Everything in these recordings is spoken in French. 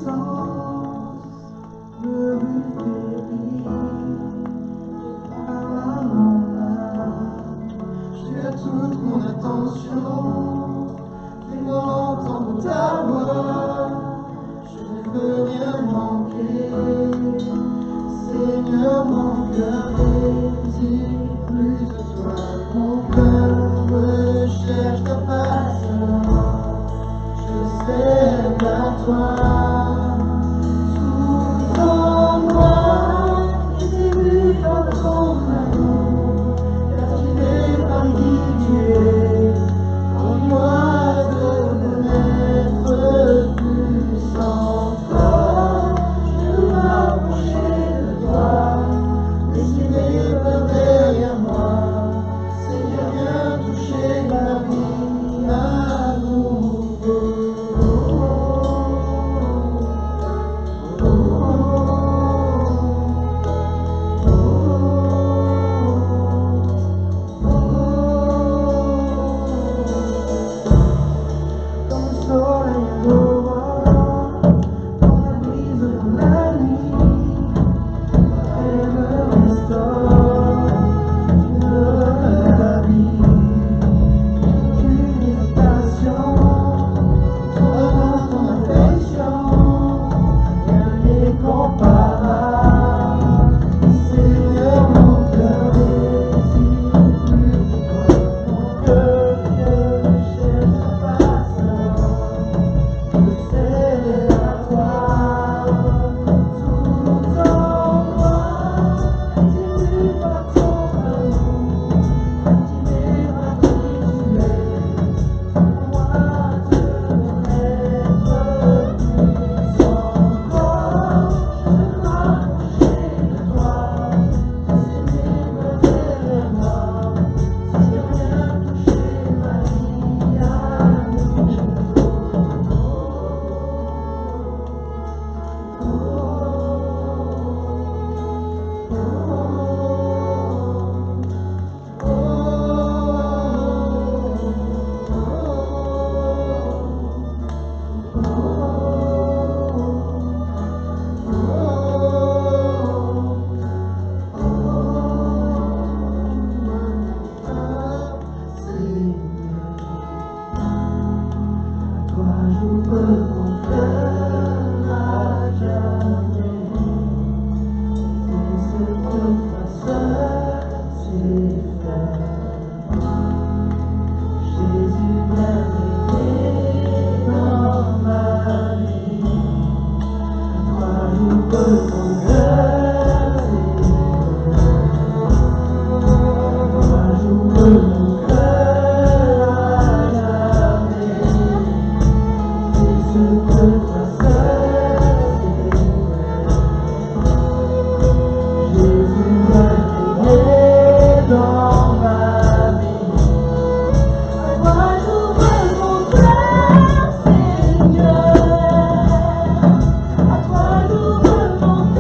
présence me fait vivre par mon âme. Tu as toute mon attention, fais-moi entendre ta voix. Je ne veux rien manquer, Seigneur, mon cœur désire plus de toi. Mon cœur recherche ta face, je cède à toi. Tout en moi est ému par ton amour, captivé par qui tu es. Rends-moi de connaître plus encore. Je veux m'approcher de toi, laisser mes peurs derrière moi. Seigneur, viens toucher ma vie à nouveau. Comme le soleil à l'aurore, comme la brise dans la nuit, elle me restaure, tu me donnes la vie. Aucune hésitation, ton amour, ton affection, rien n'est comparable. Seigneur, mon cœur désire plus de toi. Mon cœur cherche ta face, je cède à toi. Tout en moi est ému par ton amour, captivé par qui tu es. Moi te connaître plus encore. Je veux m'approcher de toi, laisser mes peurs derrière moi. Seigneur, viens toucher ma vie à nouveau. Toi j'ouvre mon cœur à jamais. C'est ce que ta sœur sait faire. Jésus vient m'aider dans ma vie. À toi j'ouvre mon cœur, Seigneur. À toi j'ouvre mon cœur à jamais. C'est ce que ta sœur sait faire. Jésus vient m'aider dans ma vie. À toi j'ouvre mon cœur, Seigneur. À toi j'ouvre mon cœur.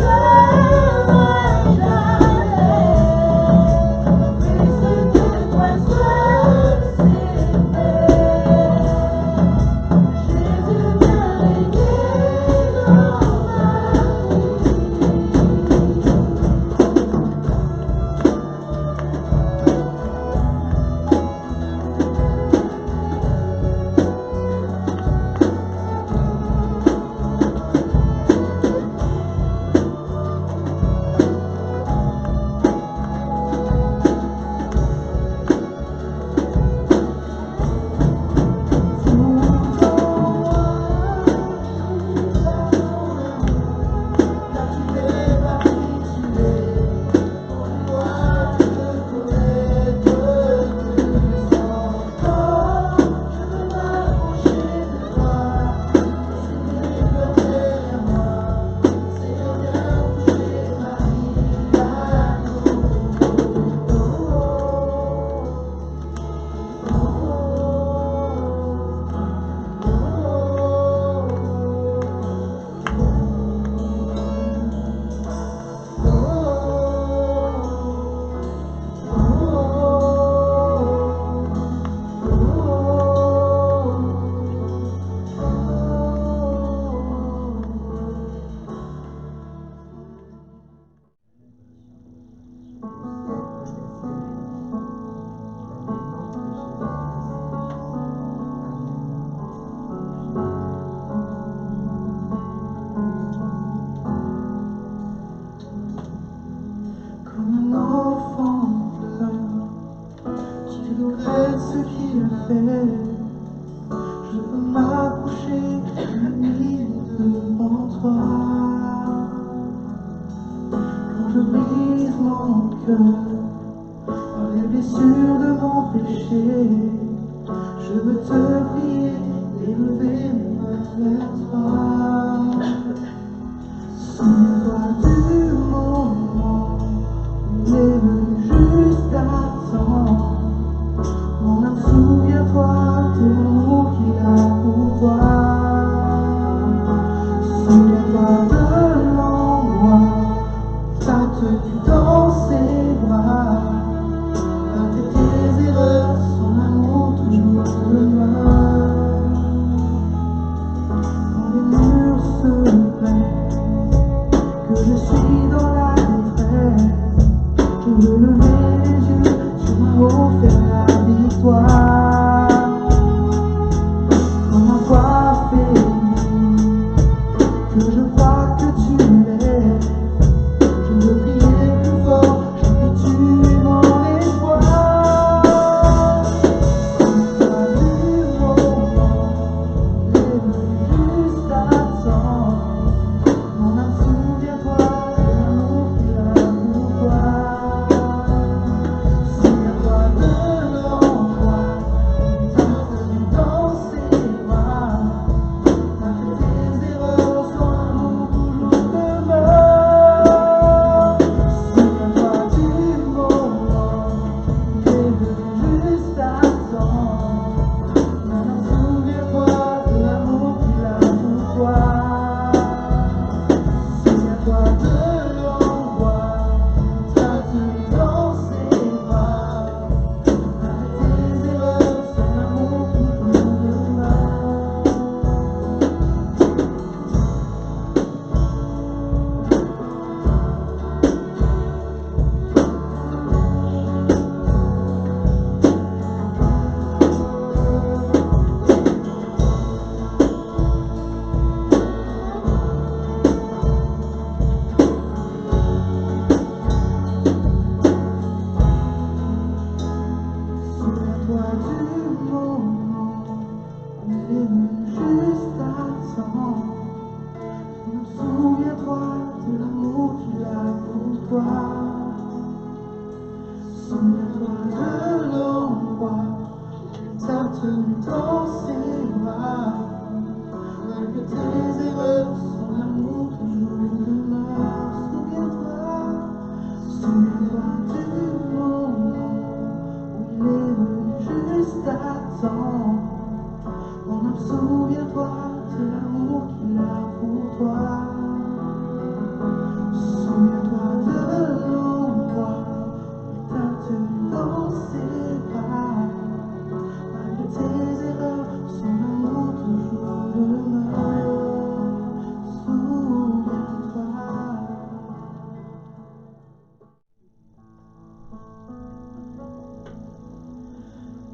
cœur par les blessures de mon péché. Je veux te prier et lever mes mains vers toi. Souviens-toi du moment où il est venu juste à temps. Mon âme, souviens-toi de l'amour qu'il a pour toi. Souviens-toi de l'endroit où t'as tenu dans ses bras. Malgré tes erreurs, son amour toujours demeure. Quand les murs se prennent, que je suis dans la détresse, je veux lever les yeux, tu m'as offert la victoire. Quand ma voix faiblit, que je crois que tu m'aimes, je veux prier plus fort, je veux tuer mon espoir. Souviens-toi du moment où il est venu juste à temps. Mon âme, souviens-toi de l'amour qu'il a pour toi. Souviens-toi de l'endroit où t'as tenu dans ses bras. Malgré tes erreurs, son amour toujours demeure. Souviens-toi du moment où il est venu juste à temps. Mon âme, souviens-toi de l'amour qu'il a pour toi. Souviens-toi de l'endroit où t'as tenu dans ses bras. Malgré tes erreurs, son amour toujours demeure. Souviens-toi du moment où il est venu juste à temps. Souviens-toi de l'amour qu'il a pour toi. Souviens-toi de l'endroit où t'as tenu dans ses bras. Malgré tes erreurs, son amour toujours demeure. Souviens-toi du moment où il est venu juste à temps. Mon âme, souviens-toi de l'amour qu'il a pour toi. Souviens-toi de l'endroit où t'as tenu dans ses bras. Malgré tes erreurs, son amour toujours demeure. Souviens-toi.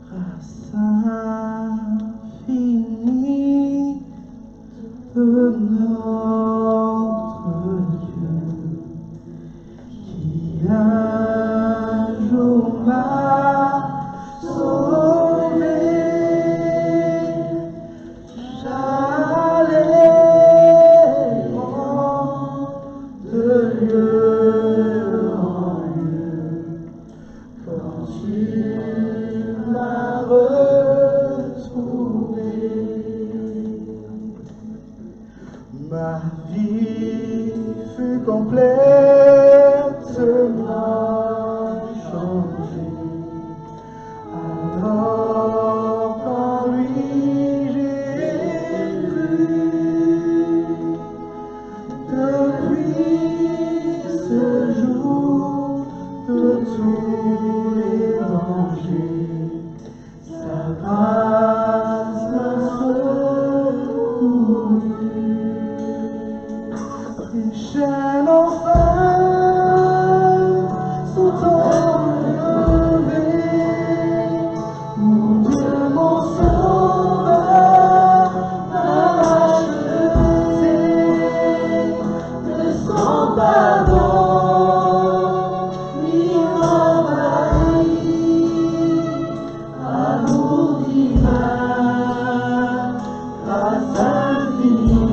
Grâce infinie de notre Dieu, qui un jour m'a sauvé, j'allais de lieu en lieu. Quand tu m'as retrouvé, ma vie fut complètement changée. Alors qu'en lui j'ai cru, depuis ce jour, de tous les dangers, sa grâce m'a secouru. Les chaînes enfin sont enlevées. Mon Dieu, mon sauveur, m'a achevé de son pardon. Il m'envahit, amour divin, grâce infinie.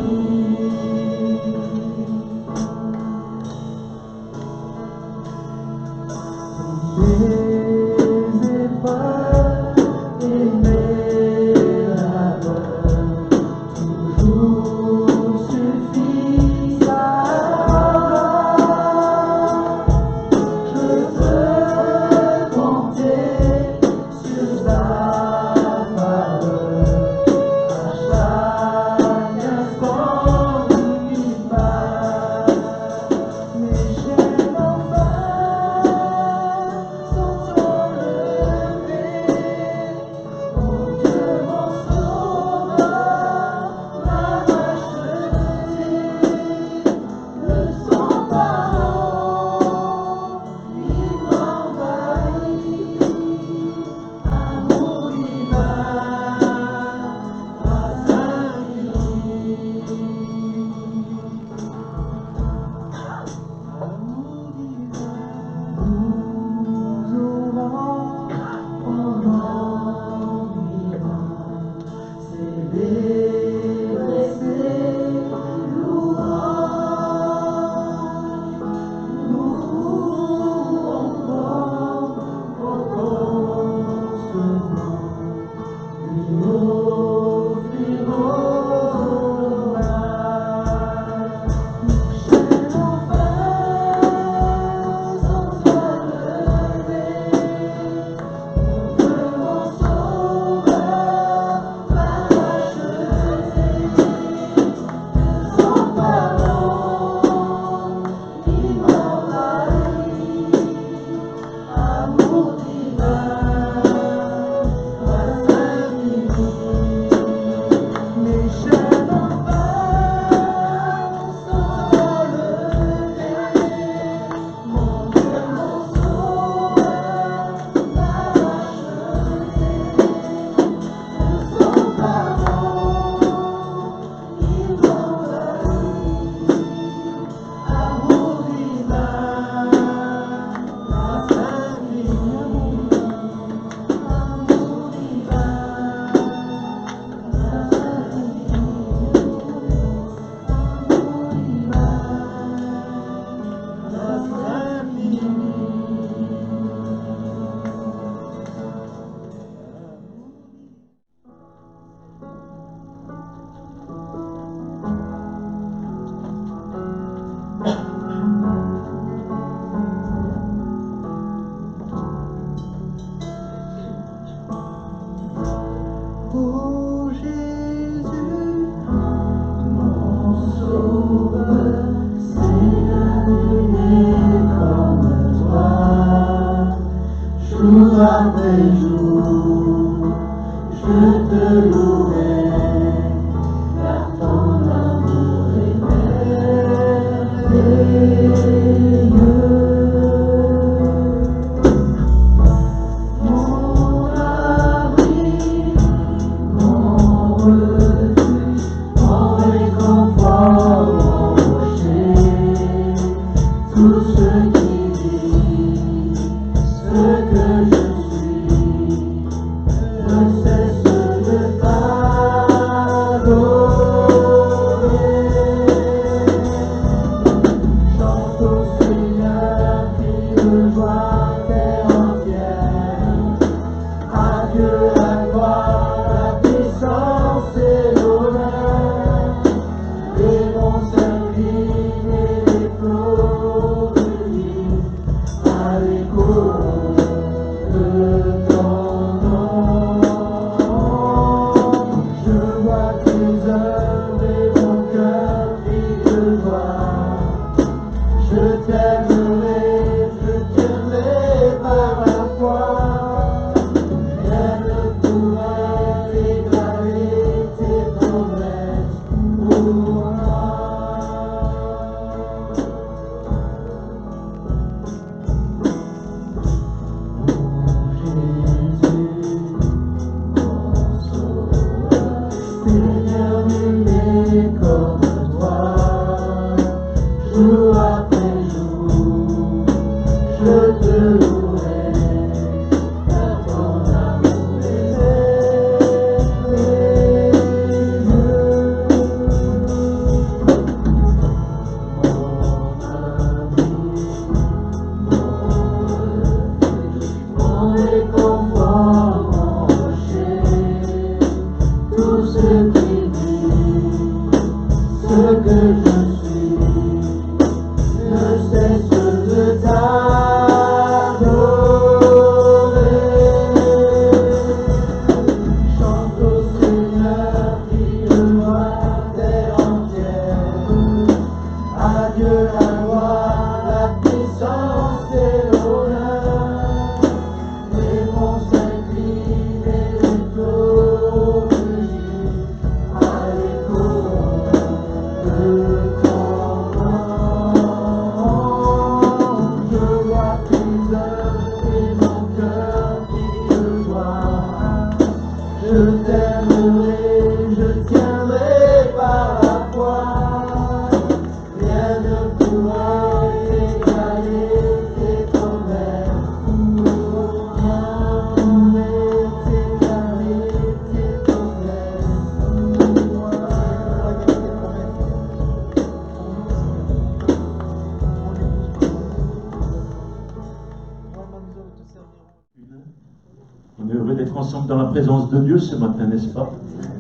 On est heureux d'être ensemble dans la présence de Dieu ce matin, n'est-ce pas?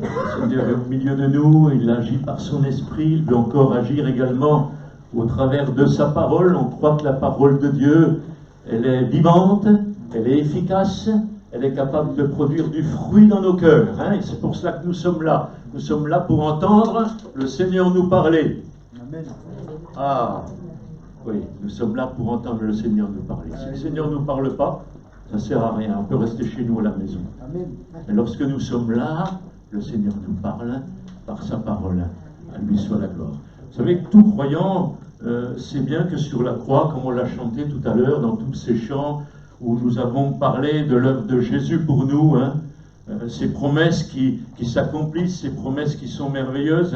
Le Seigneur est au milieu de nous, il agit par son esprit, il veut encore agir également au travers de sa parole. On croit que la parole de Dieu, elle est vivante, elle est efficace, elle est capable de produire du fruit dans nos cœurs. Et c'est pour cela que nous sommes là. Nous sommes là pour entendre le Seigneur nous parler. Amen. Ah, oui, nous sommes là pour entendre le Seigneur nous parler. Si le Seigneur ne nous parle pas, ça ne sert à rien, on peut rester chez nous à la maison. Amen. Mais lorsque nous sommes là, le Seigneur nous parle par sa parole. À lui soit la gloire. Vous savez que tout croyant sait bien que sur la croix, comme on l'a chanté tout à l'heure dans tous ces chants où nous avons parlé de l'œuvre de Jésus pour nous, ces promesses qui s'accomplissent, ces promesses qui sont merveilleuses.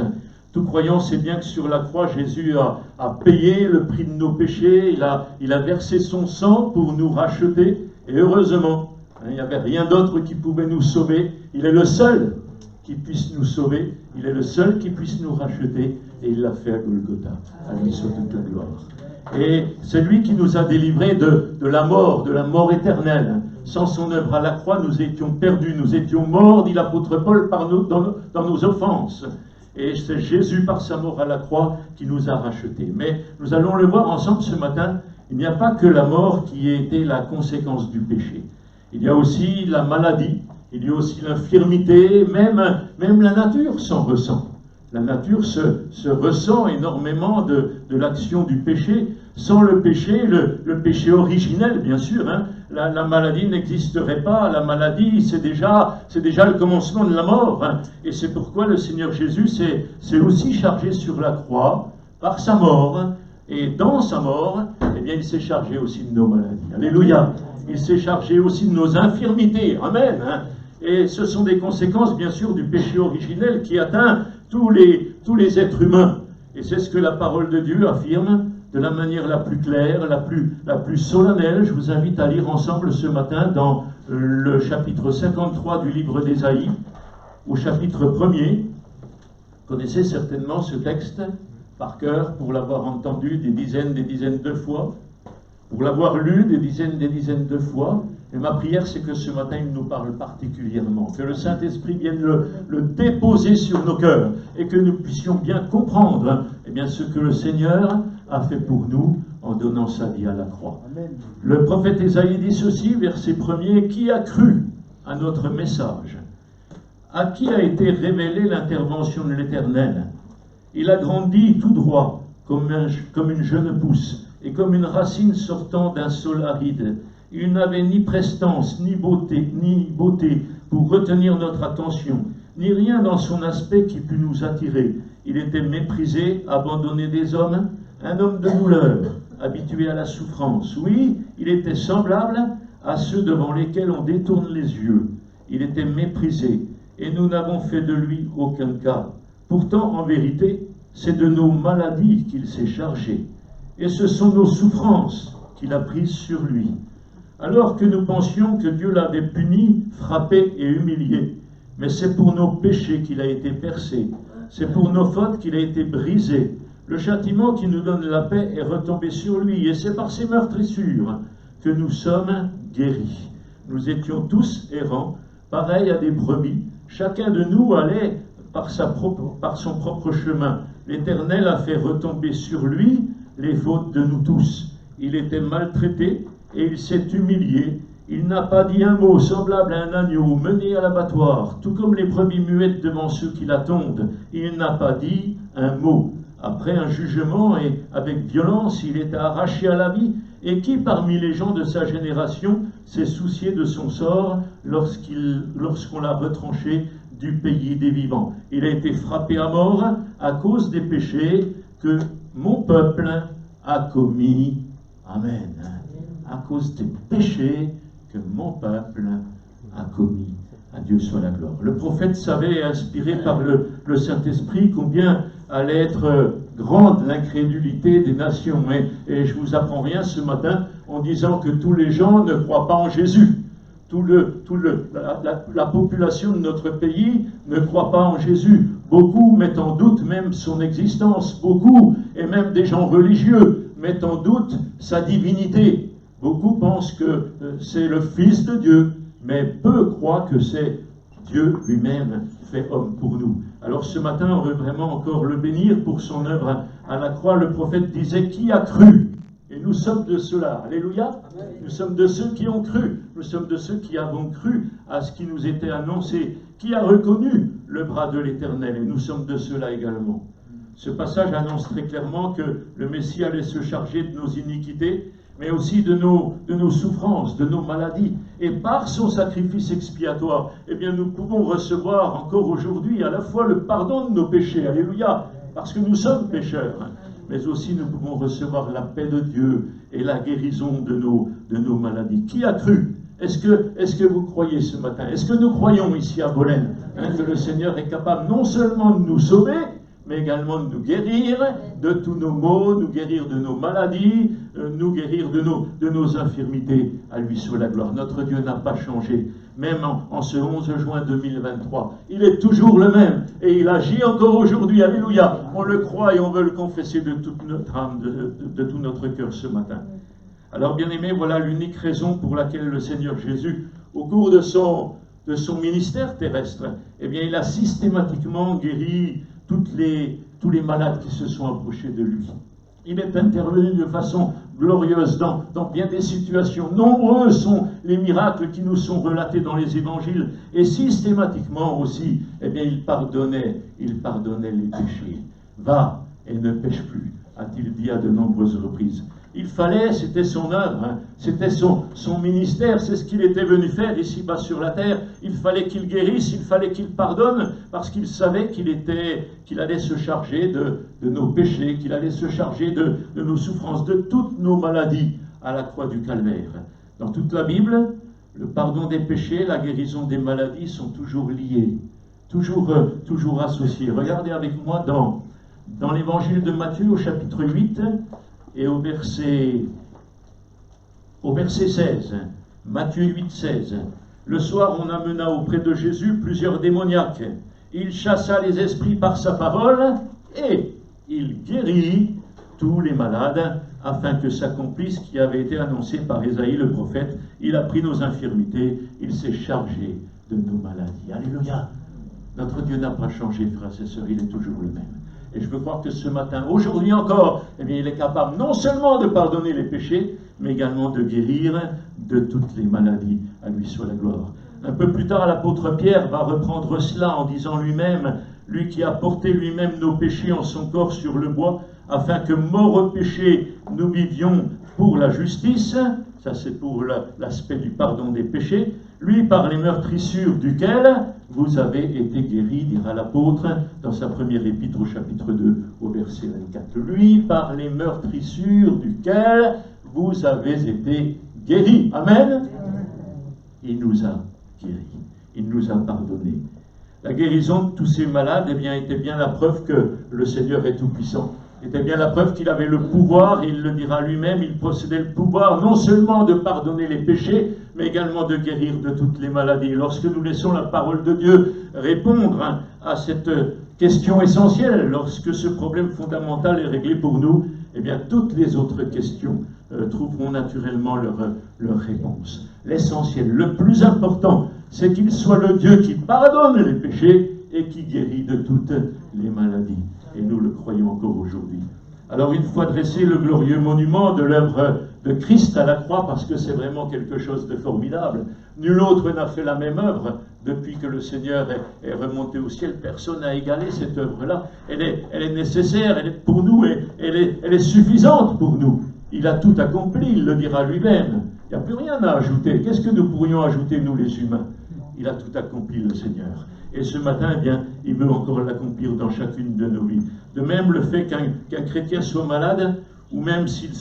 Tout croyant sait bien que sur la croix, Jésus a payé le prix de nos péchés, il a versé son sang pour nous racheter. Et heureusement, il n'y avait rien d'autre qui pouvait nous sauver. Il est le seul qui puisse nous sauver. Il est le seul qui puisse nous racheter. Et il l'a fait à Golgotha. À lui soit toute la gloire. Et c'est lui qui nous a délivrés de la mort éternelle. Sans son œuvre à la croix, nous étions perdus, nous étions morts, dit l'apôtre Paul, dans nos offenses. Et c'est Jésus, par sa mort à la croix, qui nous a rachetés. Mais nous allons le voir ensemble ce matin. Il n'y a pas que la mort qui ait été la conséquence du péché. Il y a aussi la maladie, il y a aussi l'infirmité, même la nature s'en ressent. La nature se ressent énormément de l'action du péché. Sans le péché, le péché originel, bien sûr, la maladie n'existerait pas. La maladie, c'est déjà le commencement de la mort. Et c'est pourquoi le Seigneur Jésus s'est aussi chargé sur la croix par sa mort. Et dans sa mort, eh bien, il s'est chargé aussi de nos maladies. Alléluia. Il s'est chargé aussi de nos infirmités. Amen. Et ce sont des conséquences, bien sûr, du péché originel qui atteint tous les êtres humains. Et c'est ce que la parole de Dieu affirme de la manière la plus claire, la plus solennelle. Je vous invite à lire ensemble ce matin dans le chapitre 53 du livre d'Ésaïe, au chapitre 1er. Vous connaissez certainement ce texte par cœur, pour l'avoir entendu des dizaines de fois, pour l'avoir lu des dizaines de fois. Et ma prière, c'est que ce matin, il nous parle particulièrement, que le Saint-Esprit vienne le déposer sur nos cœurs, et que nous puissions bien comprendre eh bien, ce que le Seigneur a fait pour nous en donnant sa vie à la croix. Amen. Le prophète Ésaïe dit ceci, verset 1er, « Qui a cru à notre message? À qui a été révélée l'intervention de l'Éternel? Il a grandi tout droit, comme une jeune pousse. et comme une racine sortant d'un sol aride. Il n'avait ni prestance, ni beauté pour retenir notre attention, ni rien dans son aspect qui pût nous attirer. Il était méprisé, abandonné des hommes, un homme de douleur, habitué à la souffrance. Oui, il était semblable à ceux devant lesquels on détourne les yeux. Il était méprisé, et nous n'avons fait de lui aucun cas. Pourtant, en vérité, c'est de nos maladies qu'il s'est chargé, et ce sont nos souffrances qu'il a prises sur lui. Alors que nous pensions que Dieu l'avait puni, frappé et humilié, mais c'est pour nos péchés qu'il a été percé, c'est pour nos fautes qu'il a été brisé. Le châtiment qui nous donne la paix est retombé sur lui, et c'est par ses meurtrissures que nous sommes guéris. Nous étions tous errants, pareils à des brebis. Chacun de nous allait par son propre chemin. L'Éternel a fait retomber sur lui les fautes de nous tous. Il était maltraité et il s'est humilié. Il n'a pas dit un mot, semblable à un agneau mené à l'abattoir, tout comme les brebis muettes devant ceux qui l'attendent. Il n'a pas dit un mot. Après un jugement et avec violence, il est arraché à la vie. Et qui parmi les gens de sa génération s'est soucié de son sort lorsqu'on l'a retranché du pays des vivants? Il a été frappé à mort à cause des péchés que mon peuple a commis. Amen. À cause des péchés que mon peuple a commis. À Dieu soit la gloire. Le prophète savait, inspiré par le Saint-Esprit, combien allait être grande l'incrédulité des nations. Et je ne vous apprends rien ce matin en disant que tous les gens ne croient pas en Jésus. La population de notre pays ne croit pas en Jésus. Beaucoup mettent en doute même son existence. Beaucoup, et même des gens religieux, mettent en doute sa divinité. Beaucoup pensent que c'est le Fils de Dieu, mais peu croient que c'est Dieu lui-même fait homme pour nous. Alors ce matin, on veut vraiment encore le bénir pour son œuvre à la croix. Le prophète disait, qui a cru? Et nous sommes de ceux-là. Alléluia. Nous sommes de ceux qui ont cru. Nous sommes de ceux qui avons cru à ce qui nous était annoncé. Qui a reconnu le bras de l'Éternel? Et nous sommes de ceux-là également. Ce passage annonce très clairement que le Messie allait se charger de nos iniquités, mais aussi de nos souffrances, de nos maladies. Et par son sacrifice expiatoire, eh bien, nous pouvons recevoir encore aujourd'hui à la fois le pardon de nos péchés, alléluia, parce que nous sommes pécheurs, mais aussi nous pouvons recevoir la paix de Dieu et la guérison de nos maladies. Qui a cru? Est-ce que vous croyez ce matin? Est-ce que nous croyons ici à Bolène que le Seigneur est capable non seulement de nous sauver, mais également de nous guérir de tous nos maux, nous guérir de nos maladies, nous guérir de nos infirmités. À lui soit la gloire. Notre Dieu n'a pas changé, même en ce 11 juin 2023. Il est toujours le même, et il agit encore aujourd'hui. Alléluia. On le croit et on veut le confesser de toute notre âme, de tout notre cœur ce matin. Alors, bien-aimés, voilà l'unique raison pour laquelle le Seigneur Jésus, au cours de son ministère terrestre, eh bien, il a systématiquement guéri tous les malades qui se sont approchés de lui. Il est intervenu de façon glorieuse dans bien des situations. Nombreux sont les miracles qui nous sont relatés dans les évangiles. Et systématiquement aussi, eh bien, il pardonnait les péchés. Va et ne pêche plus, a-t-il dit à de nombreuses reprises. Il fallait, c'était son œuvre, c'était son ministère, c'est ce qu'il était venu faire ici-bas sur la terre. Il fallait qu'il guérisse, il fallait qu'il pardonne, parce qu'il savait qu'il allait se charger de nos péchés, qu'il allait se charger de nos souffrances, de toutes nos maladies à la croix du Calvaire. Dans toute la Bible, le pardon des péchés, la guérison des maladies sont toujours liés, toujours associés. Regardez avec moi dans l'évangile de Matthieu au chapitre 8, et au verset 16, Matthieu 8, 16. Le soir, on amena auprès de Jésus plusieurs démoniaques. Il chassa les esprits par sa parole et il guérit tous les malades, afin que s'accomplisse ce qui avait été annoncé par Ésaïe le prophète. Il a pris nos infirmités, il s'est chargé de nos maladies. Alléluia. Notre Dieu n'a pas changé, frères et sœurs, il est toujours le même. Et je veux croire que ce matin, aujourd'hui encore, eh bien, il est capable non seulement de pardonner les péchés, mais également de guérir de toutes les maladies. À lui soit la gloire. Un peu plus tard, l'apôtre Pierre va reprendre cela en disant lui-même, lui qui a porté lui-même nos péchés en son corps sur le bois, afin que, mort au péché, nous vivions pour la justice. Ça, c'est pour l'aspect du pardon des péchés. Lui, par les meurtrissures duquel vous avez été guéris, dira l'apôtre dans sa première épître au chapitre 2, au verset 24. Lui, par les meurtrissures duquel vous avez été guéris. Amen. Il nous a guéris. Il nous a pardonnés. La guérison de tous ces malades, eh bien, était bien la preuve que le Seigneur est tout-puissant. Était bien la preuve qu'il avait le pouvoir, et il le dira lui-même, il possédait le pouvoir non seulement de pardonner les péchés, mais également de guérir de toutes les maladies. Lorsque nous laissons la parole de Dieu répondre à cette question essentielle, lorsque ce problème fondamental est réglé pour nous, eh bien, toutes les autres questions trouveront naturellement leur réponse. L'essentiel, le plus important, c'est qu'il soit le Dieu qui pardonne les péchés et qui guérit de toutes les maladies. Et nous le croyons encore aujourd'hui. Alors, une fois dressé le glorieux monument de l'œuvre de Christ à la croix, parce que c'est vraiment quelque chose de formidable, nul autre n'a fait la même œuvre depuis que le Seigneur est remonté au ciel. Personne n'a égalé cette œuvre-là. Elle est nécessaire, elle est pour nous, elle est suffisante pour nous. Il a tout accompli, il le dira lui-même. Il n'y a plus rien à ajouter. Qu'est-ce que nous pourrions ajouter, nous les humains? Il a tout accompli, le Seigneur. Et ce matin, eh bien, il veut encore l'accomplir dans chacune de nos vies. De même, le fait qu'un chrétien soit malade, ou même qu'il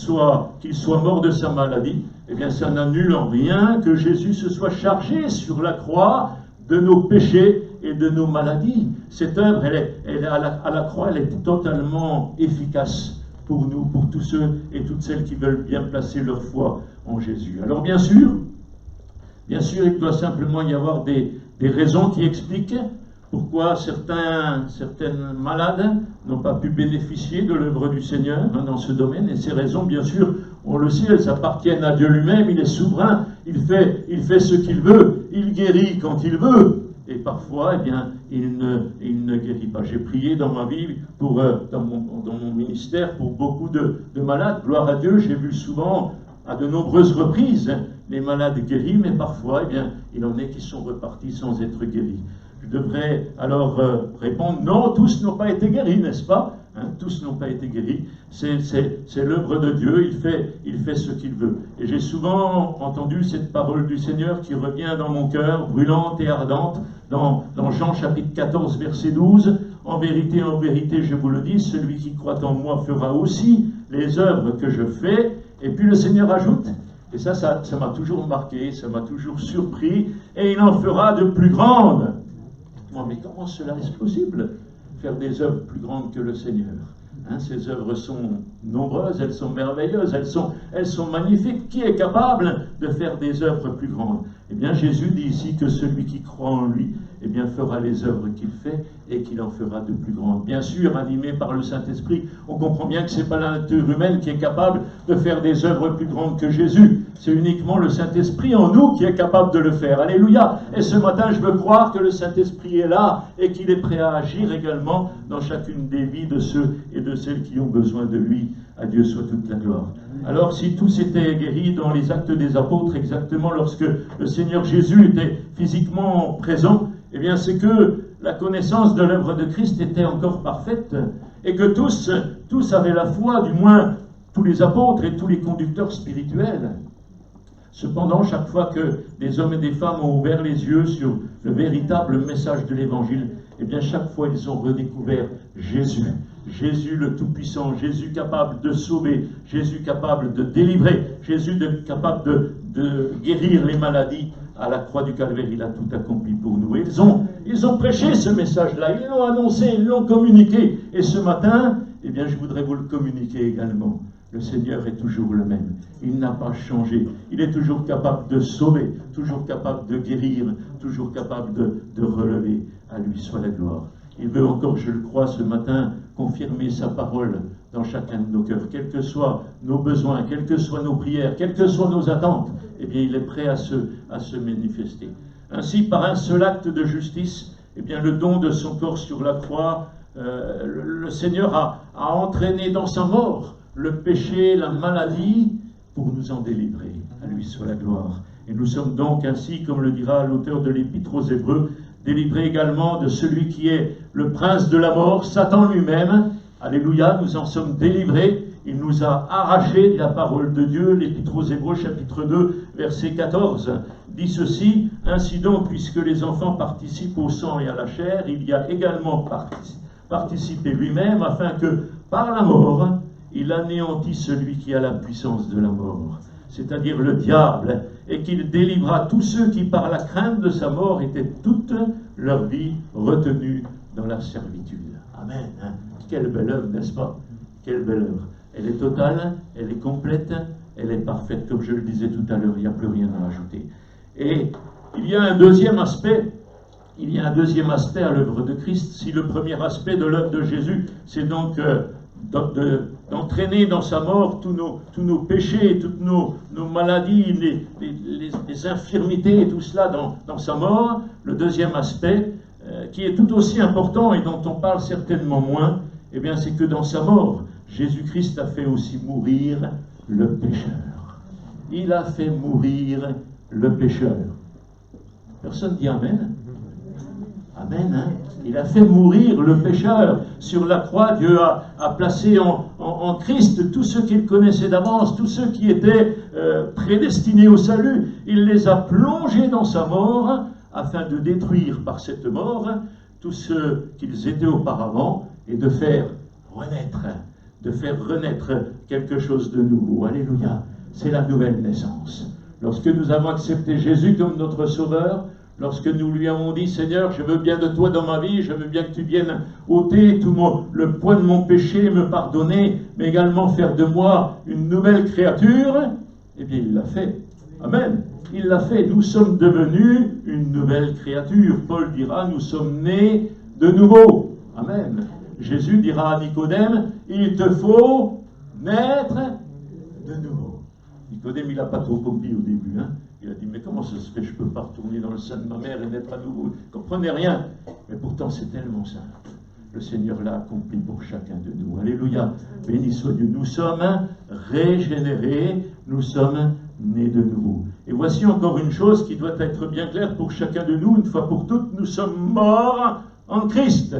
soit mort de sa maladie, eh bien, ça n'annule en rien que Jésus se soit chargé sur la croix de nos péchés et de nos maladies. Cette œuvre, à la croix, elle est totalement efficace pour nous, pour tous ceux et toutes celles qui veulent bien placer leur foi en Jésus. Alors, bien sûr, il doit simplement y avoir des raisons qui expliquent pourquoi certaines malades n'ont pas pu bénéficier de l'œuvre du Seigneur dans ce domaine. Et ces raisons, bien sûr, on le sait, elles appartiennent à Dieu lui-même. Il est souverain, il fait ce qu'il veut, il guérit quand il veut. Et parfois, eh bien, il ne guérit pas. J'ai prié dans ma vie, dans mon ministère, pour beaucoup de malades. Gloire à Dieu, j'ai vu souvent, à de nombreuses reprises, les malades guéris, mais parfois, eh bien, il en est qui sont repartis sans être guéris. Je devrais alors répondre, non, tous n'ont pas été guéris, n'est-ce pas? Tous n'ont pas été guéris. C'est l'œuvre de Dieu, il fait ce qu'il veut. Et j'ai souvent entendu cette parole du Seigneur qui revient dans mon cœur, brûlante et ardente, dans Jean chapitre 14, verset 12. En vérité, je vous le dis, celui qui croit en moi fera aussi les œuvres que je fais. Et puis le Seigneur ajoute, et ça m'a toujours marqué, ça m'a toujours surpris, et il en fera de plus grandes. Mais comment cela est possible? Faire des œuvres plus grandes que le Seigneur. Ces œuvres sont nombreuses, elles sont merveilleuses, elles sont magnifiques. Qui est capable de faire des œuvres plus grandes? Eh bien, Jésus dit ici que celui qui croit en lui, eh bien, fera les œuvres qu'il fait et qu'il en fera de plus grandes. Bien sûr, animé par le Saint-Esprit, on comprend bien que ce n'est pas la nature humaine qui est capable de faire des œuvres plus grandes que Jésus. C'est uniquement le Saint-Esprit en nous qui est capable de le faire. Alléluia! Et ce matin, je veux croire que le Saint-Esprit est là et qu'il est prêt à agir également dans chacune des vies de ceux et de celles qui ont besoin de lui. À Dieu soit toute la gloire. Alors, si tous étaient guéris dans les actes des apôtres, exactement lorsque le Seigneur Jésus était physiquement présent, eh bien, c'est que la connaissance de l'œuvre de Christ était encore parfaite et que tous avaient la foi, du moins tous les apôtres et tous les conducteurs spirituels. Cependant, chaque fois que des hommes et des femmes ont ouvert les yeux sur le véritable message de l'Évangile, eh bien, chaque fois, ils ont redécouvert Jésus. Jésus le Tout-Puissant, Jésus capable de sauver, Jésus capable de délivrer, Jésus capable de guérir les maladies. À la croix du Calvaire, il a tout accompli pour nous. Et ils ont prêché ce message-là, ils l'ont annoncé, ils l'ont communiqué. Et ce matin, eh bien, je voudrais vous le communiquer également. Le Seigneur est toujours le même. Il n'a pas changé. Il est toujours capable de sauver, toujours capable de guérir, toujours capable de relever. À lui soit la gloire. Il veut encore, je le crois, ce matin, confirmer sa parole dans chacun de nos cœurs. Quels que soient nos besoins, quelles que soient nos prières, quelles que soient nos attentes, eh bien, il est prêt à se manifester. Ainsi, par un seul acte de justice, eh bien, le don de son corps sur la croix, le Seigneur a entraîné dans sa mort le péché, la maladie, pour nous en délivrer. À lui soit la gloire. Et nous sommes donc ainsi, comme le dira l'auteur de l'Épître aux Hébreux, délivrés également de celui qui est le prince de la mort, Satan lui-même, Alléluia, nous en sommes délivrés. Il nous a arrachés de la parole de Dieu. L'Épître aux Hébreux, chapitre 2, verset 14, dit ceci: ainsi donc, puisque les enfants participent au sang et à la chair, il y a également participé lui-même, afin que, par la mort, il anéantisse celui qui a la puissance de la mort, c'est-à-dire le diable, et qu'il délivra tous ceux qui, par la crainte de sa mort, étaient toute leur vie retenus dans la servitude. Amen. Hein? Quelle belle œuvre, n'est-ce pas? Quelle belle œuvre. Elle est totale, elle est complète, elle est parfaite. Comme je le disais tout à l'heure, il n'y a plus rien à rajouter. Et il y a un deuxième aspect. Il y a un deuxième aspect à l'œuvre de Christ. Si le premier aspect de l'œuvre de Jésus, c'est donc d'entraîner dans sa mort tous nos péchés, toutes nos maladies, les infirmités et tout cela dans sa mort, le deuxième aspect, qui est tout aussi important et dont on parle certainement moins, eh bien c'est que dans sa mort, Jésus-Christ a fait aussi mourir le pécheur. Il a fait mourir le pécheur. Personne dit Amen? Amen. Hein? Il a fait mourir le pécheur. Sur la croix, Dieu a placé en Christ tous ceux qu'il connaissait d'avance, tous ceux qui étaient prédestinés au salut. Il les a plongés dans sa mort afin de détruire par cette mort tous ceux qu'ils étaient auparavant et de faire renaître quelque chose de nouveau. Alléluia. C'est la nouvelle naissance. Lorsque nous avons accepté Jésus comme notre Sauveur, lorsque nous lui avons dit: Seigneur, je veux bien de toi dans ma vie, je veux bien que tu viennes ôter le poids de mon péché, me pardonner, mais également faire de moi une nouvelle créature, eh bien il l'a fait. Amen. Il l'a fait. Nous sommes devenus une nouvelle créature. Paul dira: nous sommes nés de nouveau. Amen. Jésus dira à Nicodème: il te faut naître de nouveau. Nicodème, il n'a pas trop compris au début. Hein. Il a dit: mais comment ça se fait, je ne peux pas retourner dans le sein de ma mère et naître à nouveau? Vous ne comprenez rien. Mais pourtant, c'est tellement simple. Le Seigneur l'a accompli pour chacun de nous. Alléluia. Béni soit Dieu. Nous sommes régénérés, nous sommes nés de nouveau. Et voici encore une chose qui doit être bien claire pour chacun de nous, une fois pour toutes: nous sommes morts en Christ.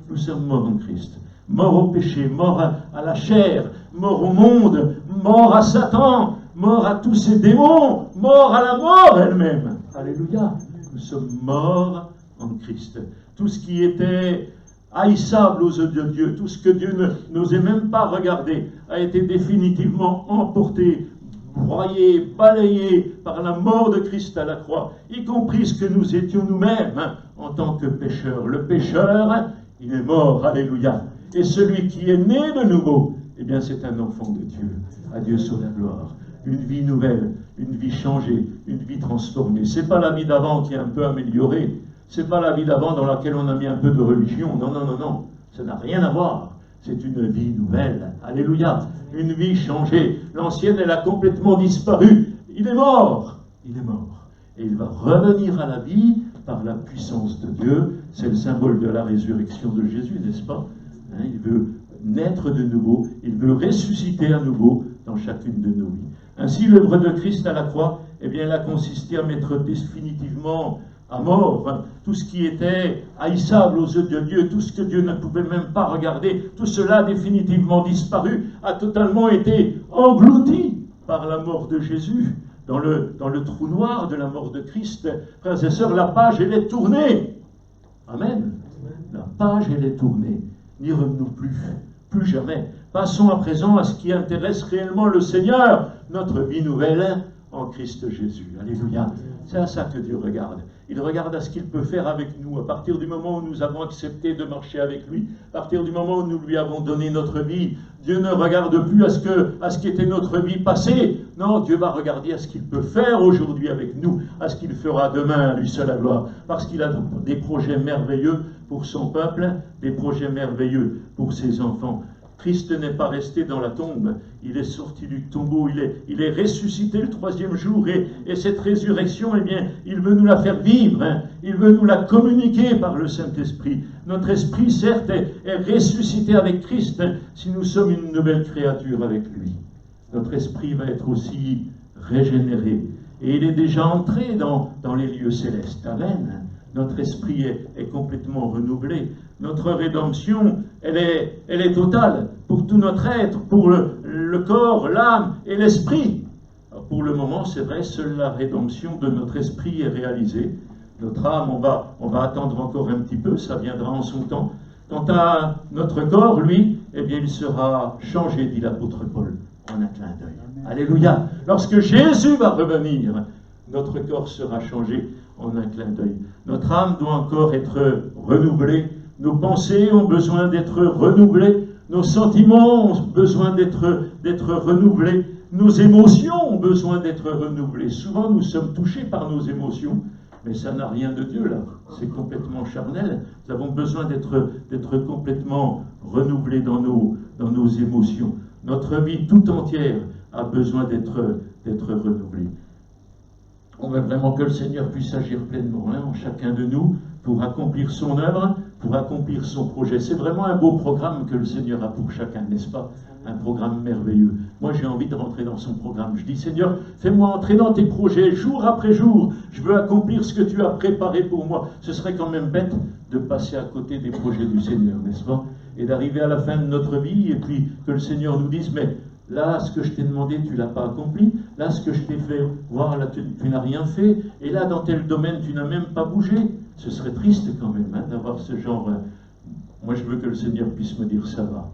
Nous sommes morts en Christ. Morts au péché, morts à la chair, morts au monde, morts à Satan, morts à tous ces démons, morts à la mort elle-même. Alléluia. Nous sommes morts en Christ. Tout ce qui était haïssable aux yeux de Dieu, tout ce que Dieu n'osait même pas regarder, a été définitivement emporté, broyé, balayé par la mort de Christ à la croix, y compris ce que nous étions nous-mêmes en tant que pécheurs. Le pécheur, il est mort, alléluia. Et celui qui est né de nouveau, eh bien c'est un enfant de Dieu. À Dieu soit la gloire. Une vie nouvelle, une vie changée, une vie transformée. C'est pas la vie d'avant qui est un peu améliorée. C'est pas la vie d'avant dans laquelle on a mis un peu de religion. Non, non, non, non. Ça n'a rien à voir. C'est une vie nouvelle. Alléluia. Une vie changée. L'ancienne, elle a complètement disparu. Il est mort. Il est mort. Et il va revenir à la vie par la puissance de Dieu. C'est le symbole de la résurrection de Jésus, n'est-ce pas? Hein, il veut naître de nouveau. Il veut ressusciter à nouveau dans chacune de nos vies. Ainsi, l'œuvre de Christ à la croix, eh bien, elle a consisté à mettre définitivement à mort tout ce qui était haïssable aux yeux de Dieu, tout ce que Dieu ne pouvait même pas regarder, tout cela a définitivement disparu, a totalement été englouti par la mort de Jésus, dans le trou noir de la mort de Christ. Frères et sœurs, la page, elle est tournée. Amen. La page, elle est tournée. N'y revenons plus jamais. Passons à présent à ce qui intéresse réellement le Seigneur, notre vie nouvelle en Christ Jésus. Alléluia. C'est à ça que Dieu regarde. Il regarde à ce qu'il peut faire avec nous, à partir du moment où nous avons accepté de marcher avec lui, à partir du moment où nous lui avons donné notre vie. Dieu ne regarde plus à ce qui était notre vie passée. Non, Dieu va regarder à ce qu'il peut faire aujourd'hui avec nous, à ce qu'il fera demain, à lui seul la gloire. Parce qu'il a des projets merveilleux pour son peuple, des projets merveilleux pour ses enfants. Christ n'est pas resté dans la tombe, il est sorti du tombeau, il est ressuscité le troisième jour, et cette résurrection, eh bien, il veut nous la faire vivre, hein. Il veut nous la communiquer par le Saint-Esprit. Notre esprit, certes, est ressuscité avec Christ, hein, si nous sommes une nouvelle créature avec lui. Notre esprit va être aussi régénéré, et il est déjà entré dans les lieux célestes. Amen. Notre esprit est complètement renouvelé. Notre rédemption, elle est totale pour tout notre être, pour le corps, l'âme et l'esprit. Pour le moment, c'est vrai, seule la rédemption de notre esprit est réalisée. Notre âme, on va attendre encore un petit peu, ça viendra en son temps. Quant à notre corps, lui, eh bien, il sera changé, dit l'apôtre Paul, en un clin d'œil. Alléluia. Lorsque Jésus va revenir, notre corps sera changé en un clin d'œil. Notre âme doit encore être renouvelée. Nos pensées ont besoin d'être renouvelées. Nos sentiments ont besoin d'être renouvelés. Nos émotions ont besoin d'être renouvelées. Souvent, nous sommes touchés par nos émotions, mais ça n'a rien de Dieu, là. C'est complètement charnel. Nous avons besoin d'être complètement renouvelés dans nos émotions. Notre vie tout entière a besoin d'être renouvelée. On veut vraiment que le Seigneur puisse agir pleinement en chacun de nous pour accomplir son œuvre, pour accomplir son projet. C'est vraiment un beau programme que le Seigneur a pour chacun, n'est-ce pas? Un programme merveilleux. Moi, j'ai envie de rentrer dans son programme. Je dis, Seigneur, fais-moi entrer dans tes projets jour après jour. Je veux accomplir ce que tu as préparé pour moi. Ce serait quand même bête de passer à côté des projets du Seigneur, n'est-ce pas? Et d'arriver à la fin de notre vie et puis que le Seigneur nous dise, mais là, ce que je t'ai demandé, tu ne l'as pas accompli. Là, ce que je t'ai fait voir, là, tu n'as rien fait. Et là, dans tel domaine, tu n'as même pas bougé. Ce serait triste quand même d'avoir ce genre. Moi, je veux que le Seigneur puisse me dire, ça va,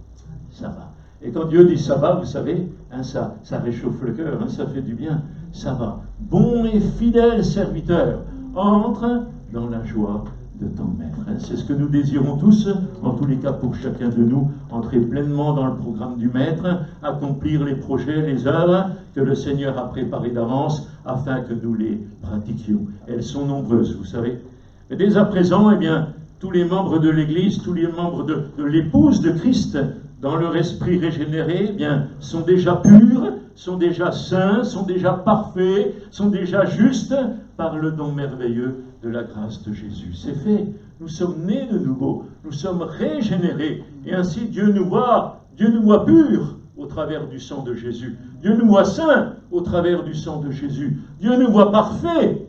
ça va. Et quand Dieu dit ça va, vous savez, ça réchauffe le cœur, ça fait du bien, ça va. Bon et fidèle serviteur, entre dans la joie de ton maître. C'est ce que nous désirons tous, en tous les cas pour chacun de nous, entrer pleinement dans le programme du maître, accomplir les projets, les œuvres que le Seigneur a préparées d'avance afin que nous les pratiquions. Elles sont nombreuses, vous savez. Et dès à présent, eh bien, tous les membres de l'Église, tous les membres de l'épouse de Christ, dans leur esprit régénéré, eh bien, sont déjà purs, sont déjà saints, sont déjà parfaits, sont déjà justes par le don merveilleux de la grâce de Jésus. C'est fait. Nous sommes nés de nouveau, nous sommes régénérés, et ainsi Dieu nous voit purs au travers du sang de Jésus. Dieu nous voit saints au travers du sang de Jésus. Dieu nous voit parfaits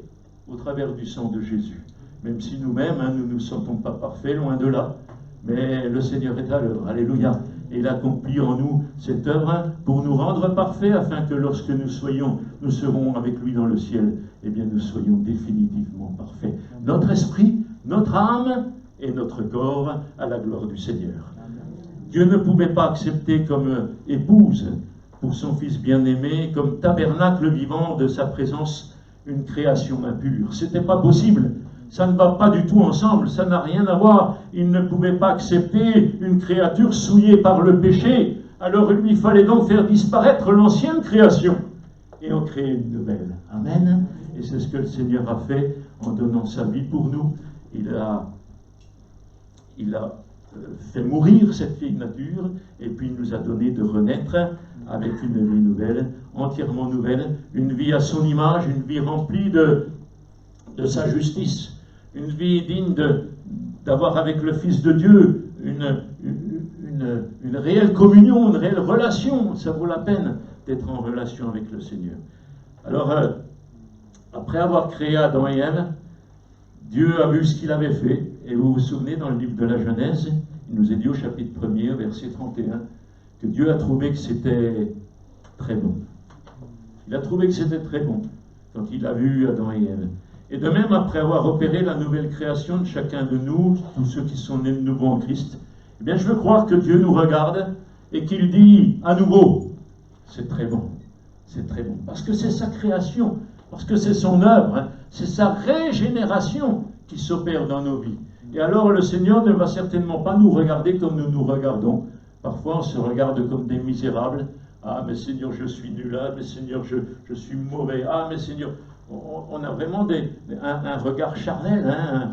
au travers du sang de Jésus. Même si nous-mêmes, nous ne nous sentons pas parfaits, loin de là. Mais le Seigneur est à l'œuvre. Alléluia. Et il accomplit en nous cette œuvre pour nous rendre parfaits, afin que lorsque nous serons avec lui dans le ciel, eh bien nous soyons définitivement parfaits. Notre esprit, notre âme et notre corps à la gloire du Seigneur. Dieu ne pouvait pas accepter comme épouse pour son Fils bien-aimé, comme tabernacle vivant de sa présence, une création impure. C'était pas possible. Ça ne va pas du tout ensemble, ça n'a rien à voir. Il ne pouvait pas accepter une créature souillée par le péché. Alors il lui fallait donc faire disparaître l'ancienne création et en créer une nouvelle. Amen. Et c'est ce que le Seigneur a fait en donnant sa vie pour nous. Il a fait mourir cette vieille nature et puis il nous a donné de renaître avec une vie nouvelle, entièrement nouvelle, une vie à son image, une vie remplie de sa justice. Une vie digne d'avoir avec le Fils de Dieu une réelle communion, une réelle relation. Ça vaut la peine d'être en relation avec le Seigneur. Alors, après avoir créé Adam et Ève, Dieu a vu ce qu'il avait fait. Et vous vous souvenez, dans le livre de la Genèse, il nous est dit au chapitre 1er, verset 31, que Dieu a trouvé que c'était très bon. Il a trouvé que c'était très bon quand il a vu Adam et Ève. Et de même, après avoir opéré la nouvelle création de chacun de nous, tous ceux qui sont nés de nouveau en Christ, eh bien, je veux croire que Dieu nous regarde et qu'il dit à nouveau, c'est très bon, c'est très bon. Parce que c'est sa création, parce que c'est son œuvre, c'est sa régénération qui s'opère dans nos vies. Et alors, le Seigneur ne va certainement pas nous regarder comme nous nous regardons. Parfois, on se regarde comme des misérables. Ah, mais Seigneur, je suis nul. Ah, mais Seigneur, je suis mauvais. Ah, mais Seigneur... On a vraiment un regard charnel, un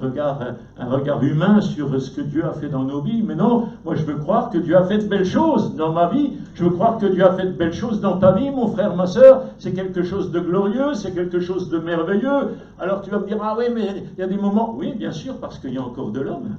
regard humain sur ce que Dieu a fait dans nos vies. Mais non, moi je veux croire que Dieu a fait de belles choses dans ma vie. Je veux croire que Dieu a fait de belles choses dans ta vie, mon frère, ma soeur. C'est quelque chose de glorieux, c'est quelque chose de merveilleux. Alors tu vas me dire, ah oui, mais il y a des moments... Oui, bien sûr, parce qu'il y a encore de l'homme.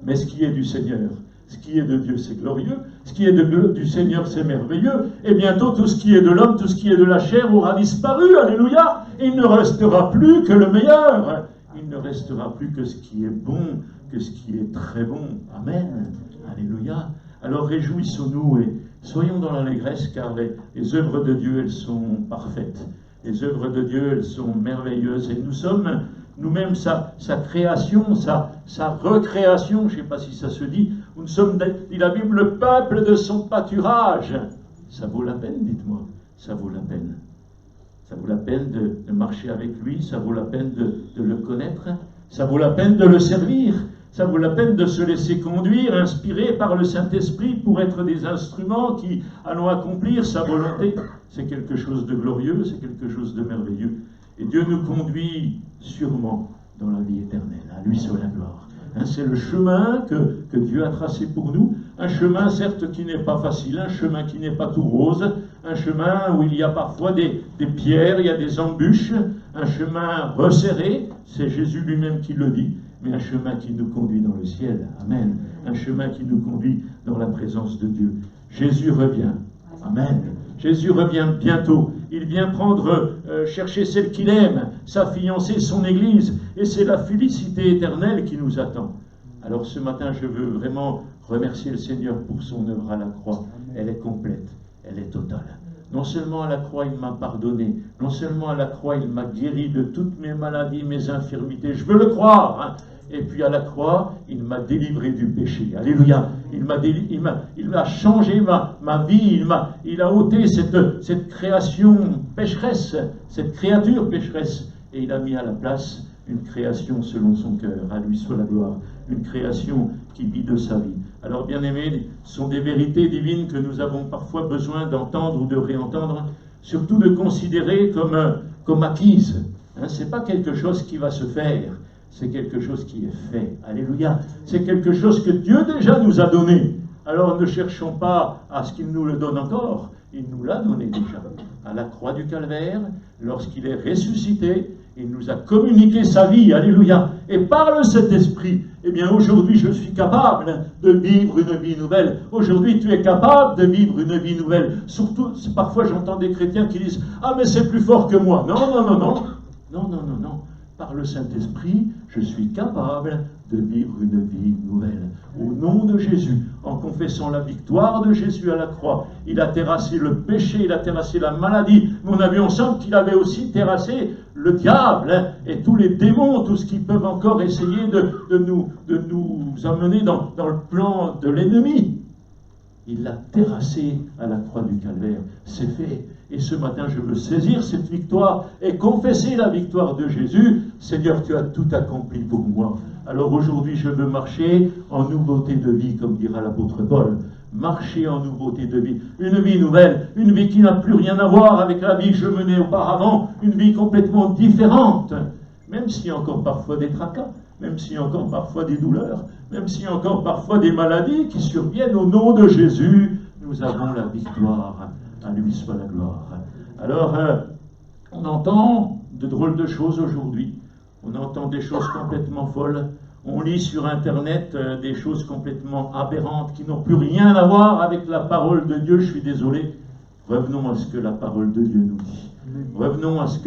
Mais ce qui est du Seigneur, ce qui est de Dieu, c'est glorieux. Ce qui est du Seigneur, c'est merveilleux. Et bientôt, tout ce qui est de l'homme, tout ce qui est de la chair aura disparu. Alléluia. Il ne restera plus que le meilleur. Il ne restera plus que ce qui est bon, que ce qui est très bon. Amen. Alléluia. Alors réjouissons-nous et soyons dans l'allégresse, car les œuvres de Dieu, elles sont parfaites. Les œuvres de Dieu, elles sont merveilleuses. Et nous sommes nous-mêmes sa création, sa recréation, je ne sais pas si ça se dit. Nous sommes, dit la Bible, le peuple de son pâturage. Ça vaut la peine, dites-moi. Ça vaut la peine. Ça vaut la peine de marcher avec lui, ça vaut la peine de le connaître, ça vaut la peine de le servir, ça vaut la peine de se laisser conduire, inspiré par le Saint-Esprit pour être des instruments qui allons accomplir sa volonté. C'est quelque chose de glorieux, c'est quelque chose de merveilleux. Et Dieu nous conduit sûrement dans la vie éternelle. À lui soit la gloire. C'est le chemin que Dieu a tracé pour nous. Un chemin, certes, qui n'est pas facile, un chemin qui n'est pas tout rose, un chemin où il y a parfois des pierres, il y a des embûches, un chemin resserré, c'est Jésus lui-même qui le dit, mais un chemin qui nous conduit dans le ciel. Amen. Un chemin qui nous conduit dans la présence de Dieu. Jésus revient. Amen. Jésus revient bientôt. Il vient chercher celle qu'il aime, sa fiancée, son Église. Et c'est la félicité éternelle qui nous attend. Alors ce matin, je veux vraiment remercier le Seigneur pour son œuvre à la croix. Elle est complète, elle est totale. Non seulement à la croix, il m'a pardonné. Non seulement à la croix, il m'a guéri de toutes mes maladies, mes infirmités. Je veux le croire. Et puis à la croix, il m'a délivré du péché. Alléluia. Il m'a changé ma vie. Il a ôté cette création pécheresse, cette créature pécheresse. Et il a mis à la place une création selon son cœur. À lui soit la gloire. Une création qui vit de sa vie. Alors, bien-aimés, ce sont des vérités divines que nous avons parfois besoin d'entendre ou de réentendre, surtout de considérer comme acquises. Ce n'est pas quelque chose qui va se faire, c'est quelque chose qui est fait. Alléluia. C'est quelque chose que Dieu déjà nous a donné. Alors ne cherchons pas à ce qu'il nous le donne encore. Il nous l'a donné déjà. À la croix du Calvaire, lorsqu'il est ressuscité, il nous a communiqué sa vie. Alléluia. Et par le Saint-Esprit, eh bien aujourd'hui je suis capable de vivre une vie nouvelle. Aujourd'hui tu es capable de vivre une vie nouvelle. Surtout, parfois j'entends des chrétiens qui disent « Ah mais c'est plus fort que moi ». Non, non, non, non. Non, non, non, non. Par le Saint-Esprit, je suis capable de vivre une vie nouvelle. Au nom de Jésus, en confessant la victoire de Jésus à la croix, il a terrassé le péché, il a terrassé la maladie. Mais on a vu ensemble qu'il avait aussi terrassé le diable et tous les démons, tout ce qui peuvent encore essayer de nous amener dans le plan de l'ennemi. Il l'a terrassé à la croix du Calvaire. C'est fait. Et ce matin, je veux saisir cette victoire et confesser la victoire de Jésus. Seigneur, tu as tout accompli pour moi. Alors aujourd'hui, je veux marcher en nouveauté de vie, comme dira l'apôtre Paul. Marcher en nouveauté de vie. Une vie nouvelle, une vie qui n'a plus rien à voir avec la vie que je menais auparavant. Une vie complètement différente. Même s'il y a encore parfois des tracas, même s'il y a encore parfois des douleurs, même s'il y a encore parfois des maladies qui surviennent, au nom de Jésus, nous avons la victoire. À lui soit la gloire. Alors, on entend de drôles de choses aujourd'hui. On entend des choses complètement folles. On lit sur Internet des choses complètement aberrantes qui n'ont plus rien à voir avec la parole de Dieu. Je suis désolé. Revenons à ce que la parole de Dieu nous dit. Revenons à ce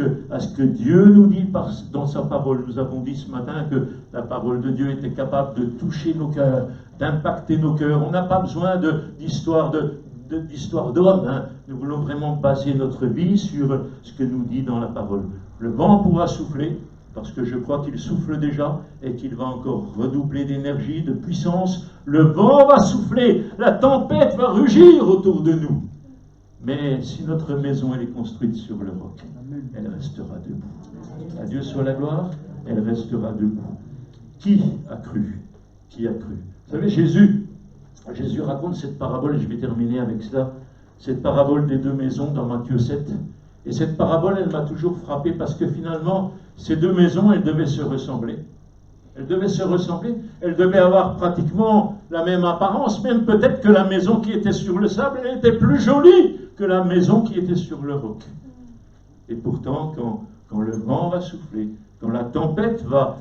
que Dieu nous dit dans sa parole. Nous avons dit ce matin que la parole de Dieu était capable de toucher nos cœurs, d'impacter nos cœurs. On n'a pas besoin d'histoire d'homme. Nous voulons vraiment baser notre vie sur ce que nous dit dans la parole. Le vent pourra souffler, parce que je crois qu'il souffle déjà et qu'il va encore redoubler d'énergie, de puissance. Le vent va souffler, la tempête va rugir autour de nous. Mais si notre maison elle est construite sur le roc, elle restera debout. À Dieu soit la gloire, elle restera debout. Qui a cru? Qui a cru? Vous savez, Jésus raconte cette parabole, et je vais terminer avec cela, cette parabole des deux maisons dans Matthieu 7. Et cette parabole, elle m'a toujours frappé parce que finalement, ces deux maisons, elles devaient se ressembler. Elles devaient se ressembler, elles devaient avoir pratiquement la même apparence, même peut-être que la maison qui était sur le sable, elle était plus jolie que la maison qui était sur le roc. Et pourtant, quand le vent va souffler, quand la tempête va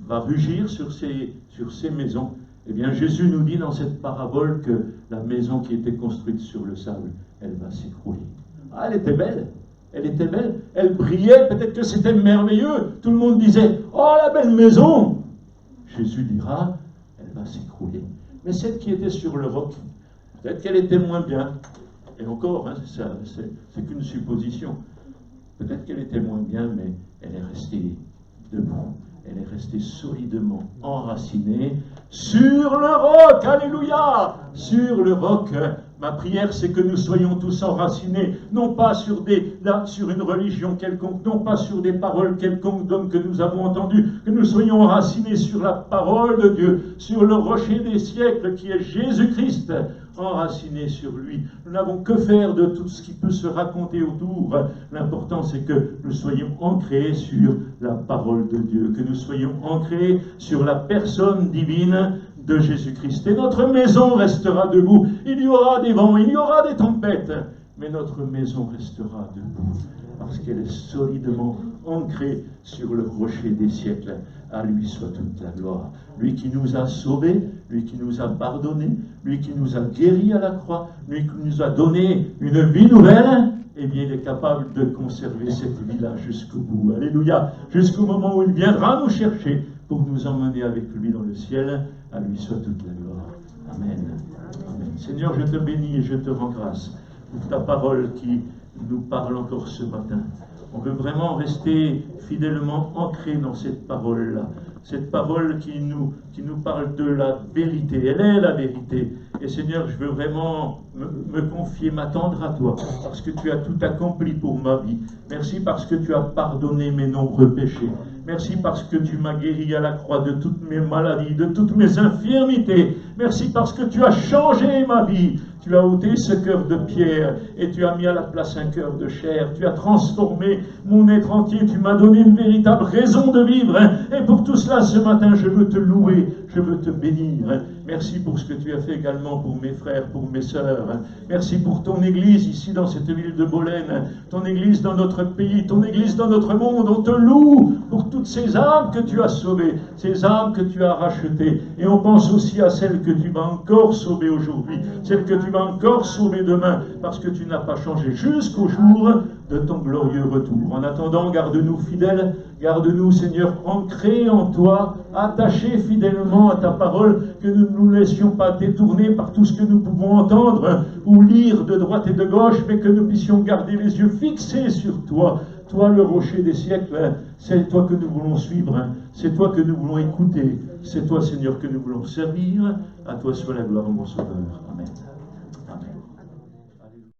rugir sur ces maisons, eh bien Jésus nous dit dans cette parabole que la maison qui était construite sur le sable, elle va s'écrouler. Ah, elle était belle. Elle était belle, elle brillait, peut-être que c'était merveilleux. Tout le monde disait « Oh, la belle maison !» Jésus dira, elle va s'écrouler. Mais celle qui était sur le roc, peut-être qu'elle était moins bien, et encore, hein, c'est qu'une supposition. Peut-être qu'elle était moins bien, mais elle est restée debout. Elle est restée solidement enracinée sur le roc. Alléluia! Sur le roc. Ma prière, c'est que nous soyons tous enracinés, non pas sur une religion quelconque, non pas sur des paroles quelconques d'hommes que nous avons entendues, que nous soyons enracinés sur la parole de Dieu, sur le rocher des siècles qui est Jésus-Christ, enracinés sur lui. Nous n'avons que faire de tout ce qui peut se raconter autour. L'important, c'est que nous soyons ancrés sur la parole de Dieu, que nous soyons ancrés sur la personne divine de Jésus-Christ. Et notre maison restera debout. Il y aura des vents, il y aura des tempêtes, mais notre maison restera debout, parce qu'elle est solidement ancrée sur le rocher des siècles. À lui soit toute la gloire. Lui qui nous a sauvés, lui qui nous a pardonnés, lui qui nous a guéris à la croix, lui qui nous a donné une vie nouvelle, eh bien il est capable de conserver cette vie-là jusqu'au bout. Alléluia. Jusqu'au moment où il viendra nous chercher pour nous emmener avec lui dans le ciel. À lui soit toute la gloire. Amen. Amen. Seigneur, je te bénis et je te rends grâce pour ta parole qui nous parle encore ce matin. On veut vraiment rester fidèlement ancré dans cette parole-là. Cette parole qui nous parle de la vérité. Elle est la vérité. Et Seigneur, je veux vraiment me confier, m'attendre à toi, parce que tu as tout accompli pour ma vie. Merci parce que tu as pardonné mes nombreux péchés. Merci parce que tu m'as guéri à la croix de toutes mes maladies, de toutes mes infirmités. Merci parce que tu as changé ma vie. Tu as ôté ce cœur de pierre et tu as mis à la place un cœur de chair. Tu as transformé mon être entier. Tu m'as donné une véritable raison de vivre. Et pour tout cela, ce matin, je veux te louer, je veux te bénir. Merci pour ce que tu as fait également pour mes frères, pour mes sœurs. Merci pour ton Église ici dans cette ville de Bolène, ton Église dans notre pays, ton Église dans notre monde. On te loue pour toutes ces âmes que tu as sauvées, ces âmes que tu as rachetées. Et on pense aussi à celles que tu vas encore sauver aujourd'hui, celles que tu vas encore sauver demain, parce que tu n'as pas changé jusqu'au jour de ton glorieux retour. En attendant, garde-nous fidèles, garde-nous, Seigneur, ancrés en toi, attachés fidèlement à ta parole, que nous ne nous laissions pas détourner par tout ce que nous pouvons entendre ou lire de droite et de gauche, mais que nous puissions garder les yeux fixés sur toi. Toi, le rocher des siècles, c'est toi que nous voulons suivre, c'est toi que nous voulons écouter, c'est toi, Seigneur, que nous voulons servir. À toi soit la gloire, mon Sauveur. Amen.